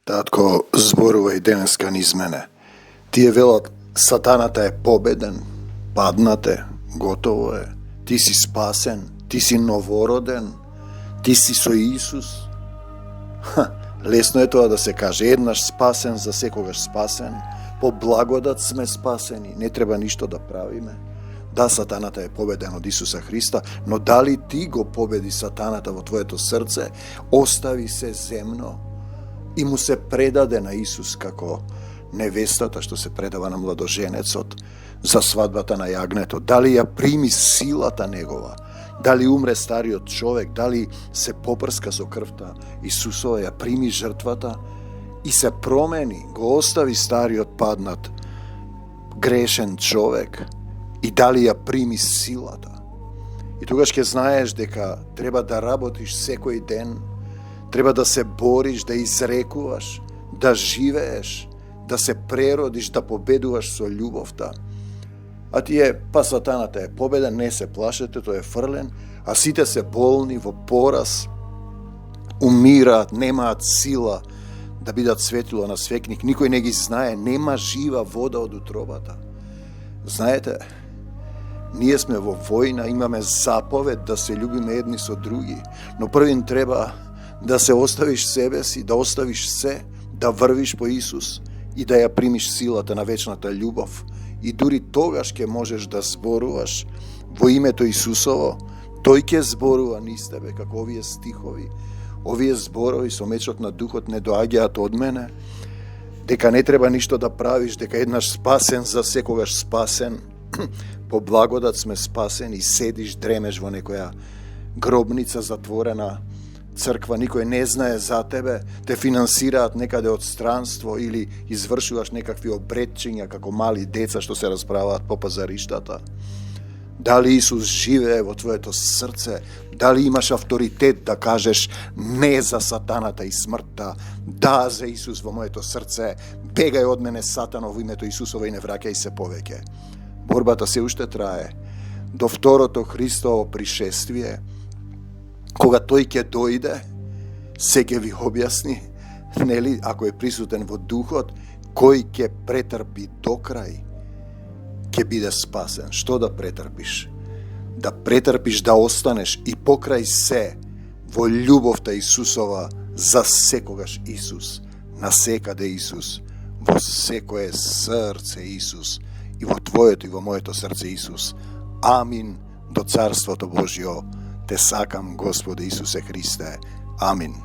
Татко зборува и денеска низ мене. Тие велат, сатаната е победен, паднате, готово е. Ти си спасен, ти си новороден, ти си со Исус. Лесно е тоа да се каже, еднаш спасен, за секогаш спасен. По благодат сме спасени, не треба ништо да правиме. Да, сатаната е победен од Исуса Христа, но дали ти го победи сатаната во твоето срце, остави се земно и му се предаде на Исус како невестата што се предава на младоженецот за свадбата на јагнето. Дали ја прими силата негова, дали умре стариот човек, дали се попрска со крвта Исусова, ја прими жртвата и се промени, го остави стариот паднат грешен човек и дали ја прими силата. И тогаш ќе знаеш дека треба да работиш секој ден, треба да се бориш, да изрекуваш, да живееш, да се преродиш, да победуваш со љубовта. А тие, па сатаната е победен, не се плашете, тој е фрлен, а сите се болни во пораз, умираат, немаат сила да бидат светило на свекник, никој не ги знае, нема жива вода од утробата. Знаете, ние сме во војна, имаме заповед да се љубиме едни со други, но првин треба да се оставиш себе си, да оставиш се, да врвиш по Исус и да ја примиш силата на вечната љубов. И дури тогаш ќе можеш да зборуваш во името Исусово, тој ќе зборува низ тебе, како овие стихови. Овие зборови со мечот на духот не доаѓаат од мене, дека не треба ништо да правиш, дека еднаш спасен, за секогаш спасен, по благодат сме спасени, седиш, дремеш во некоја гробница затворена, црква, никој не знае за тебе, те финансираат некаде од странство или извршуваш некакви обредчиња како мали деца што се расправаат по пазариштата. Дали Исус живее во твоето срце? Дали имаш авторитет да кажеш не за сатаната и смртта, да за Исус во моето срце, бегај од мене сатано во името Исусово и не враќај се повеќе. Борбата се уште трае до второто Христово пришествие, кога тој ќе дојде, се ќе ви објасни, нели, ако е присутен во духот, кој ќе претрпи до крај, ќе биде спасен. Што да претрпиш? Да претрпиш, да останеш и покрај се во љубовта Исусова, за секогаш Исус, насекаде Исус, во секое срце Исус, и во твоето и во моето срце Исус. Амин до Царството Божјо. Те сакам, Господе Исусе Христе. Амин.